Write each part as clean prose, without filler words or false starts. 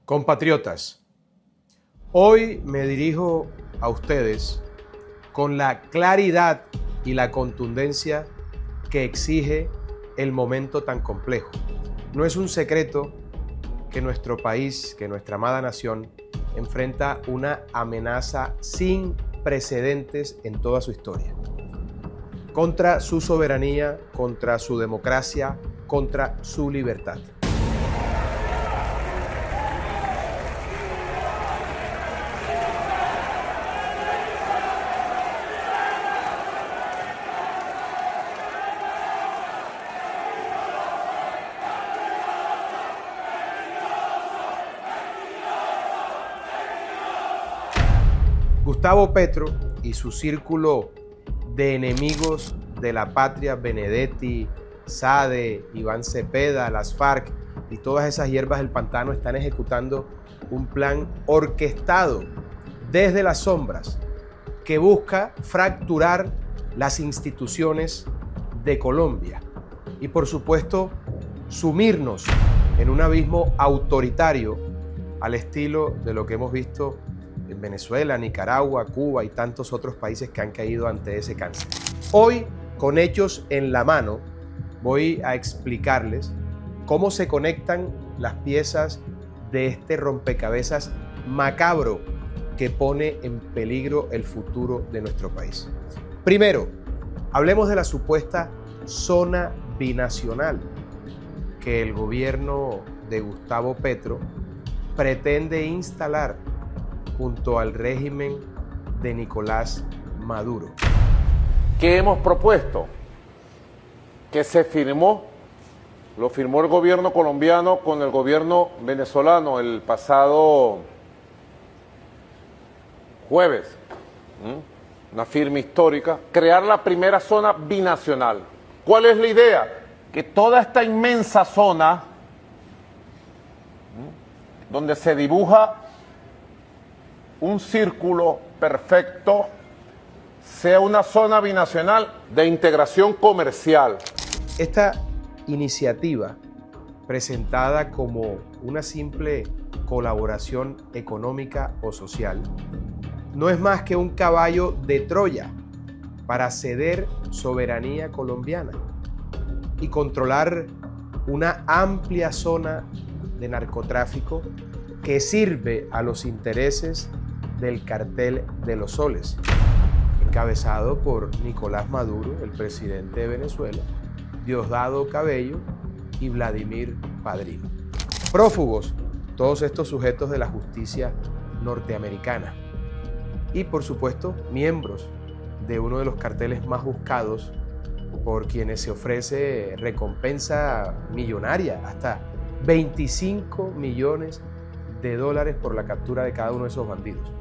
Compatriotas, hoy me dirijo a ustedes con la claridad y la contundencia que exige el momento tan complejo. No es un secreto que nuestro país, que nuestra amada nación, enfrenta una amenaza sin precedentes en toda su historia. Contra su soberanía, contra su democracia, contra su libertad. Gustavo Petro y su círculo de enemigos de la patria, Benedetti, Sade, Iván Cepeda, las FARC y todas esas hierbas del pantano están ejecutando un plan orquestado desde las sombras que busca fracturar las instituciones de Colombia y, por supuesto, sumirnos en un abismo autoritario al estilo de lo que hemos visto en Venezuela, Nicaragua, Cuba y tantos otros países que han caído ante ese cáncer. Hoy, con hechos en la mano, voy a explicarles cómo se conectan las piezas de este rompecabezas macabro que pone en peligro el futuro de nuestro país. Primero, hablemos de la supuesta zona binacional que el gobierno de Gustavo Petro pretende instalar junto al régimen de Nicolás Maduro. ¿Qué hemos propuesto? Que se firmó, lo firmó el gobierno colombiano con el gobierno venezolano el pasado jueves, una firma histórica, crear la primera zona binacional. ¿Cuál es la idea? Que toda esta inmensa zona, donde se dibuja un círculo perfecto, sea una zona binacional de integración comercial. Esta iniciativa, presentada como una simple colaboración económica o social, no es más que un caballo de Troya para ceder soberanía colombiana y controlar una amplia zona de narcotráfico que sirve a los intereses del cartel de los soles, encabezado por Nicolás Maduro, el presidente de Venezuela, Diosdado Cabello y Vladimir Padrino. Prófugos, todos estos sujetos de la justicia norteamericana. Y por supuesto, miembros de uno de los carteles más buscados por quienes se ofrece recompensa millonaria, hasta 25 millones de dólares por la captura de cada uno de esos bandidos.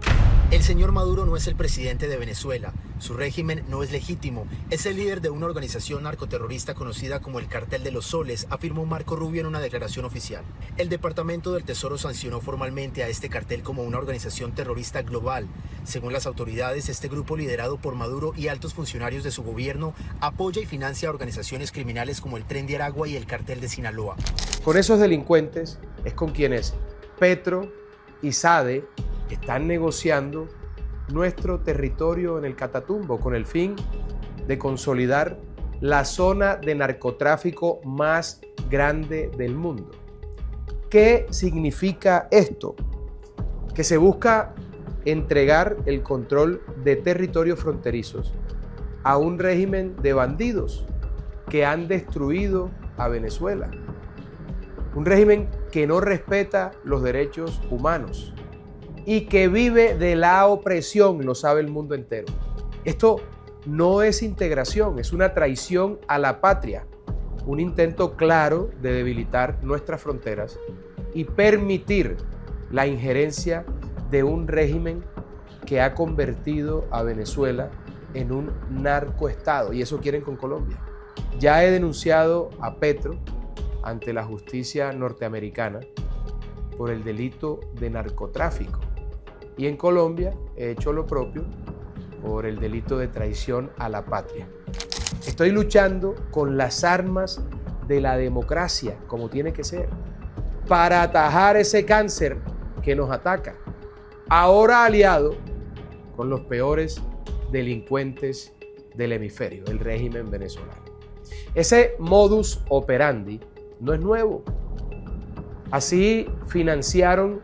El señor Maduro no es el presidente de Venezuela, su régimen no es legítimo, es el líder de una organización narcoterrorista conocida como el Cartel de los Soles, afirmó Marco Rubio en una declaración oficial. El Departamento del Tesoro sancionó formalmente a este cartel como una organización terrorista global. Según las autoridades, este grupo liderado por Maduro y altos funcionarios de su gobierno apoya y financia organizaciones criminales como el Tren de Aragua y el Cartel de Sinaloa. Con esos delincuentes es con quienes Petro y Sade están negociando nuestro territorio en el Catatumbo con el fin de consolidar la zona de narcotráfico más grande del mundo. ¿Qué significa esto? Que se busca entregar el control de territorios fronterizos a un régimen de bandidos que han destruido a Venezuela. Un régimen que no respeta los derechos humanos y que vive de la opresión, lo sabe el mundo entero. Esto no es integración, es una traición a la patria, un intento claro de debilitar nuestras fronteras y permitir la injerencia de un régimen que ha convertido a Venezuela en un narcoestado, y eso quieren con Colombia. Ya he denunciado a Petro ante la justicia norteamericana por el delito de narcotráfico. Y en Colombia he hecho lo propio por el delito de traición a la patria. Estoy luchando con las armas de la democracia, como tiene que ser, para atajar ese cáncer que nos ataca, ahora aliado con los peores delincuentes del hemisferio, el régimen venezolano. Ese modus operandi no es nuevo. Así financiaron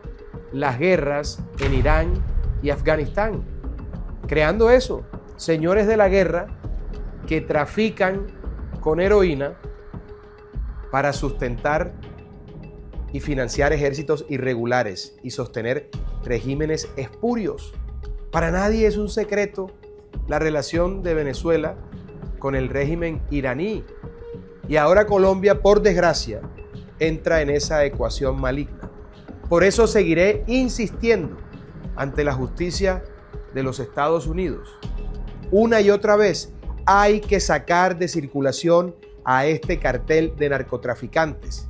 las guerras en Irán y Afganistán, creando eso, señores de la guerra que trafican con heroína para sustentar y financiar ejércitos irregulares y sostener regímenes espurios. Para nadie es un secreto la relación de Venezuela con el régimen iraní. Y ahora Colombia, por desgracia, entra en esa ecuación maligna. Por eso seguiré insistiendo ante la justicia de los Estados Unidos. Una y otra vez hay que sacar de circulación a este cartel de narcotraficantes.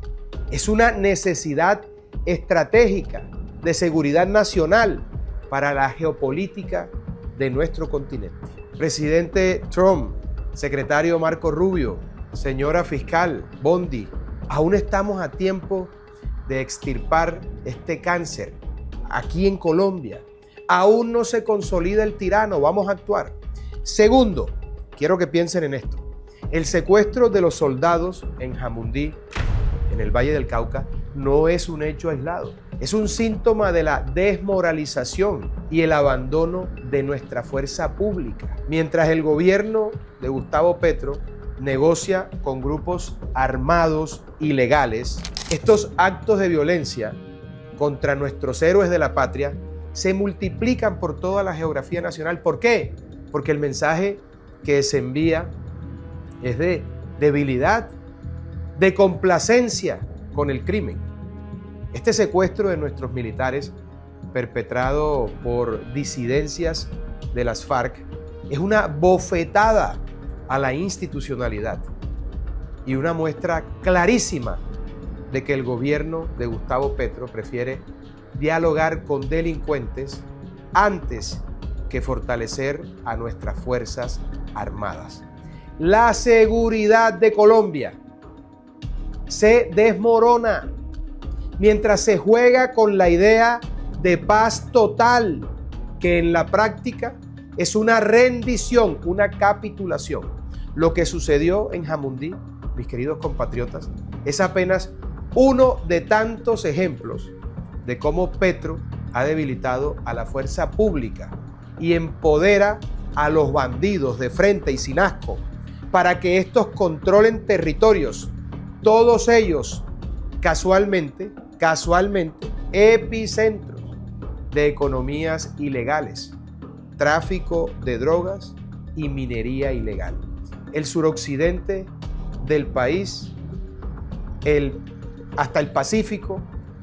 Es una necesidad estratégica de seguridad nacional para la geopolítica de nuestro continente. Presidente Trump, secretario Marco Rubio, señora fiscal Bondi, aún estamos a tiempo de extirpar este cáncer aquí en Colombia. Aún no se consolida el tirano, vamos a actuar. Segundo, quiero que piensen en esto. El secuestro de los soldados en Jamundí, en el Valle del Cauca, no es un hecho aislado. Es un síntoma de la desmoralización y el abandono de nuestra fuerza pública. Mientras el gobierno de Gustavo Petro negocia con grupos armados ilegales, estos actos de violencia contra nuestros héroes de la patria se multiplican por toda la geografía nacional. ¿Por qué? Porque el mensaje que se envía es de debilidad, de complacencia con el crimen. Este secuestro de nuestros militares, perpetrado por disidencias de las FARC, es una bofetada a la institucionalidad y una muestra clarísima de que el gobierno de Gustavo Petro prefiere dialogar con delincuentes antes que fortalecer a nuestras fuerzas armadas. La seguridad de Colombia se desmorona mientras se juega con la idea de paz total, que en la práctica es una rendición, una capitulación. Lo que sucedió en Jamundí, mis queridos compatriotas, es apenas uno de tantos ejemplos de cómo Petro ha debilitado a la fuerza pública y empodera a los bandidos de frente y sin asco para que estos controlen territorios, todos ellos casualmente epicentros de economías ilegales, tráfico de drogas y minería ilegal. El suroccidente del país, hasta el Pacífico,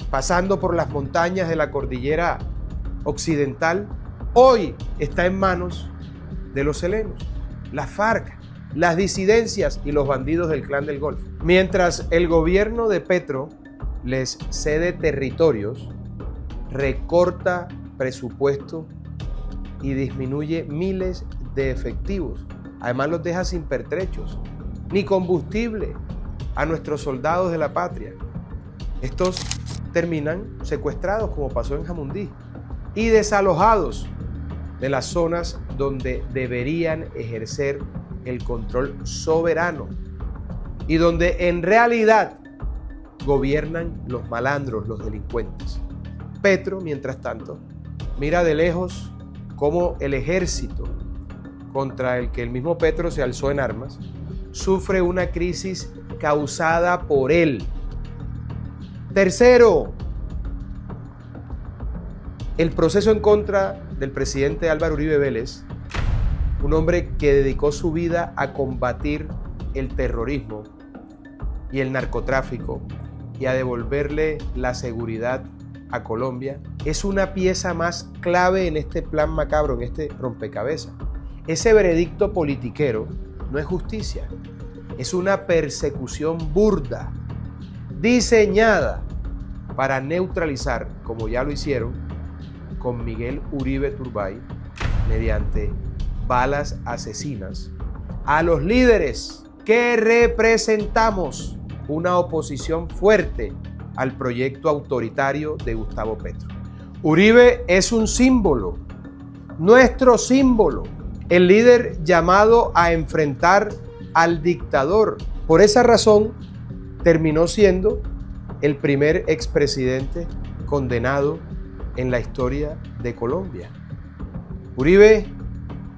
pasando por las montañas de la cordillera occidental, hoy está en manos de los helenos, las FARC, las disidencias y los bandidos del Clan del Golfo. Mientras el gobierno de Petro les cede territorios, recorta presupuesto y disminuye miles de efectivos. Además los deja sin pertrechos, ni combustible a nuestros soldados de la patria. Estos terminan secuestrados, como pasó en Jamundí, y desalojados de las zonas donde deberían ejercer el control soberano y donde en realidad gobiernan los malandros, los delincuentes. Petro, mientras tanto, mira de lejos cómo el ejército contra el que el mismo Petro se alzó en armas sufre una crisis causada por él. Tercero, el proceso en contra del presidente Álvaro Uribe Vélez, un hombre que dedicó su vida a combatir el terrorismo y el narcotráfico y a devolverle la seguridad a Colombia, es una pieza más clave en este plan macabro, en este rompecabezas. Ese veredicto politiquero no es justicia, es una persecución burda, diseñada para neutralizar, como ya lo hicieron con Miguel Uribe Turbay, mediante balas asesinas, a los líderes que representamos una oposición fuerte al proyecto autoritario de Gustavo Petro. Uribe es un símbolo, nuestro símbolo, el líder llamado a enfrentar al dictador. Por esa razón, terminó siendo el primer expresidente condenado en la historia de Colombia. Uribe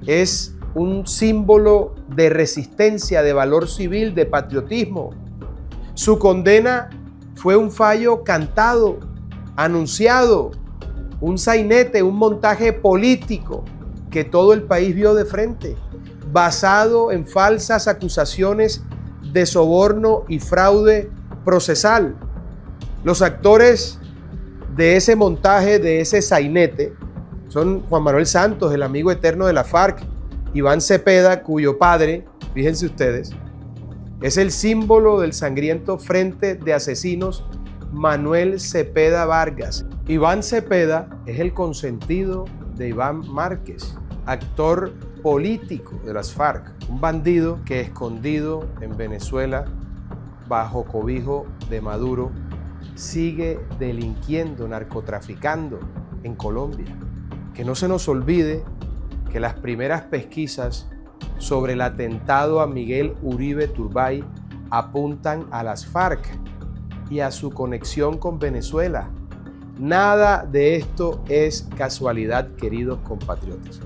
es un símbolo de resistencia, de valor civil, de patriotismo. Su condena fue un fallo cantado, anunciado, un sainete, un montaje político que todo el país vio de frente, basado en falsas acusaciones de soborno y fraude procesal. Los actores de ese montaje, de ese sainete, son Juan Manuel Santos, el amigo eterno de la FARC, Iván Cepeda, cuyo padre, fíjense ustedes, es el símbolo del sangriento frente de asesinos Manuel Cepeda Vargas. Iván Cepeda es el consentido de Iván Márquez, actor político de las FARC, un bandido que escondido en Venezuela bajo cobijo de Maduro sigue delinquiendo, narcotraficando en Colombia. Que no se nos olvide que las primeras pesquisas sobre el atentado a Miguel Uribe Turbay apuntan a las FARC y a su conexión con Venezuela. Nada de esto es casualidad, queridos compatriotas.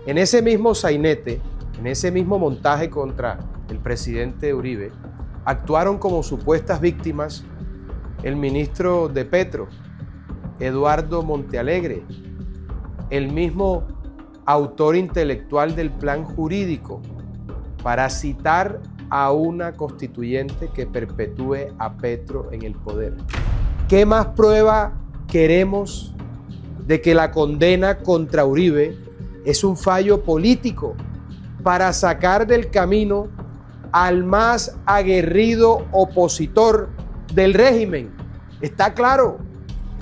En ese mismo sainete, en ese mismo montaje contra el presidente Uribe, actuaron como supuestas víctimas el ministro de Petro, Eduardo Montealegre, el mismo autor intelectual del plan jurídico, para citar a una constituyente que perpetúe a Petro en el poder. ¿Qué más prueba queremos de que la condena contra Uribe es un fallo político para sacar del camino al más aguerrido opositor del régimen? Está claro,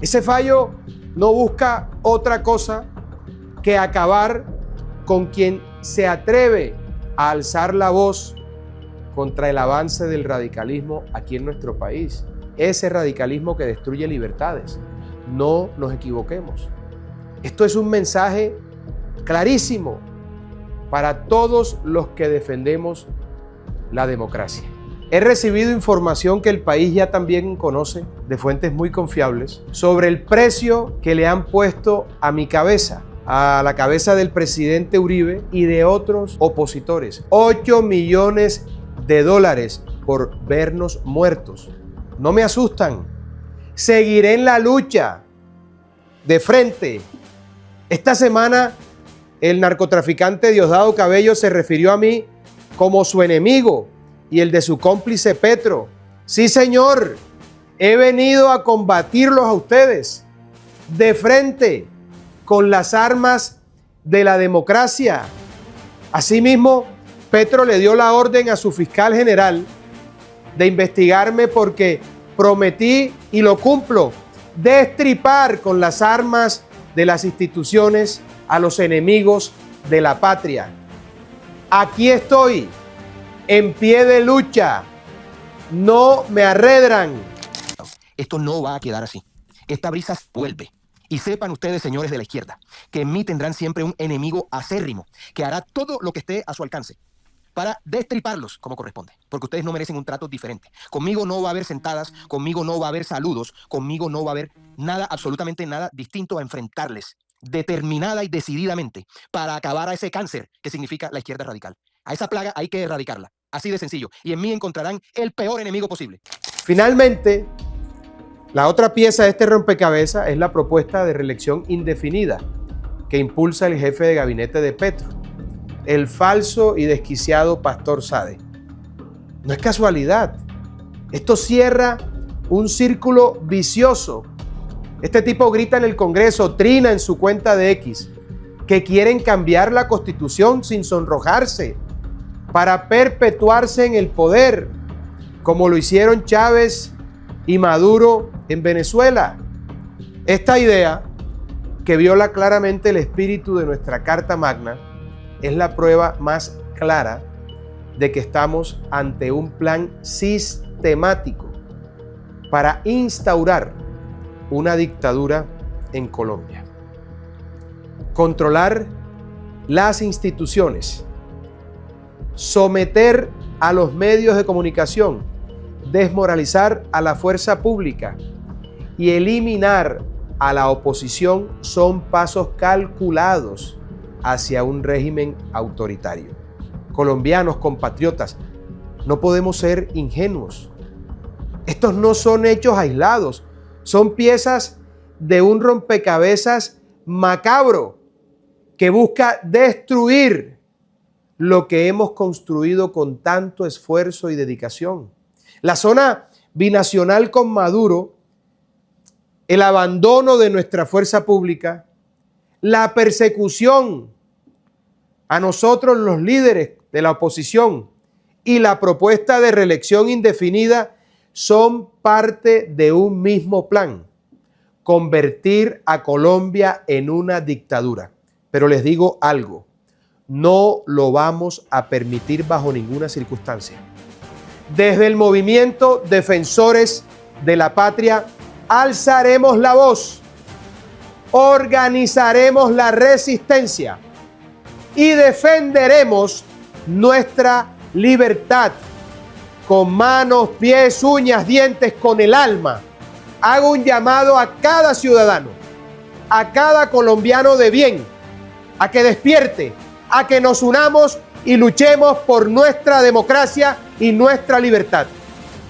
ese fallo no busca otra cosa que acabar con quien se atreve a alzar la voz contra el avance del radicalismo aquí en nuestro país. Ese radicalismo que destruye libertades. No nos equivoquemos. Esto es un mensaje clarísimo para todos los que defendemos la democracia. He recibido información que el país ya también conoce, de fuentes muy confiables, sobre el precio que le han puesto a mi cabeza, a la cabeza del presidente Uribe y de otros opositores. 8 millones de dólares por vernos muertos. No me asustan. Seguiré en la lucha de frente. Esta semana el narcotraficante Diosdado Cabello se refirió a mí como su enemigo y el de su cómplice Petro. Sí, señor, he venido a combatirlos a ustedes de frente con las armas de la democracia. Asimismo, Petro le dio la orden a su fiscal general de investigarme porque prometí, y lo cumplo, destripar con las armas de las instituciones a los enemigos de la patria. Aquí estoy, en pie de lucha. No me arredran. Esto no va a quedar así. Esta brisa vuelve. Y sepan ustedes, señores de la izquierda, que en mí tendrán siempre un enemigo acérrimo que hará todo lo que esté a su alcance para destriparlos como corresponde, porque ustedes no merecen un trato diferente. Conmigo no va a haber sentadas, conmigo no va a haber saludos, conmigo no va a haber nada, absolutamente nada distinto a enfrentarles determinada y decididamente para acabar a ese cáncer que significa la izquierda radical. A esa plaga hay que erradicarla, así de sencillo, y en mí encontrarán el peor enemigo posible. Finalmente, la otra pieza de este rompecabezas es la propuesta de reelección indefinida que impulsa el jefe de gabinete de Petro, el falso y desquiciado Pastor Sade. No es casualidad. Esto cierra un círculo vicioso. Este tipo grita en el Congreso, trina en su cuenta de X, que quieren cambiar la Constitución sin sonrojarse para perpetuarse en el poder, como lo hicieron Chávez y Maduro en Venezuela. Esta idea, que viola claramente el espíritu de nuestra Carta Magna, es la prueba más clara de que estamos ante un plan sistemático para instaurar una dictadura en Colombia. Controlar las instituciones, someter a los medios de comunicación, desmoralizar a la fuerza pública y eliminar a la oposición son pasos calculados hacia un régimen autoritario. Colombianos, compatriotas, no podemos ser ingenuos. Estos no son hechos aislados, son piezas de un rompecabezas macabro que busca destruir lo que hemos construido con tanto esfuerzo y dedicación. La zona binacional con Maduro, el abandono de nuestra fuerza pública, la persecución a nosotros los líderes de la oposición y la propuesta de reelección indefinida son parte de un mismo plan: convertir a Colombia en una dictadura. Pero les digo algo, no lo vamos a permitir bajo ninguna circunstancia. Desde el movimiento Defensores de la Patria alzaremos la voz, organizaremos la resistencia y defenderemos nuestra libertad con manos, pies, uñas, dientes, con el alma. Hago un llamado a cada ciudadano, a cada colombiano de bien, a que despierte, a que nos unamos y luchemos por nuestra democracia y nuestra libertad.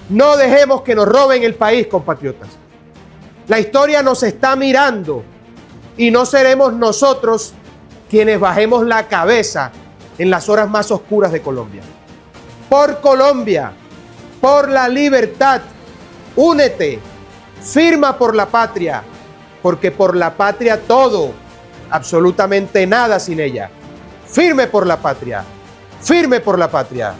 No dejemos que nos roben el país, compatriotas. La historia nos está mirando y no seremos nosotros quienes bajemos la cabeza en las horas más oscuras de Colombia. Por Colombia, por la libertad, únete, firma por la patria, porque por la patria todo, absolutamente nada sin ella. Firme por la patria, firme por la patria.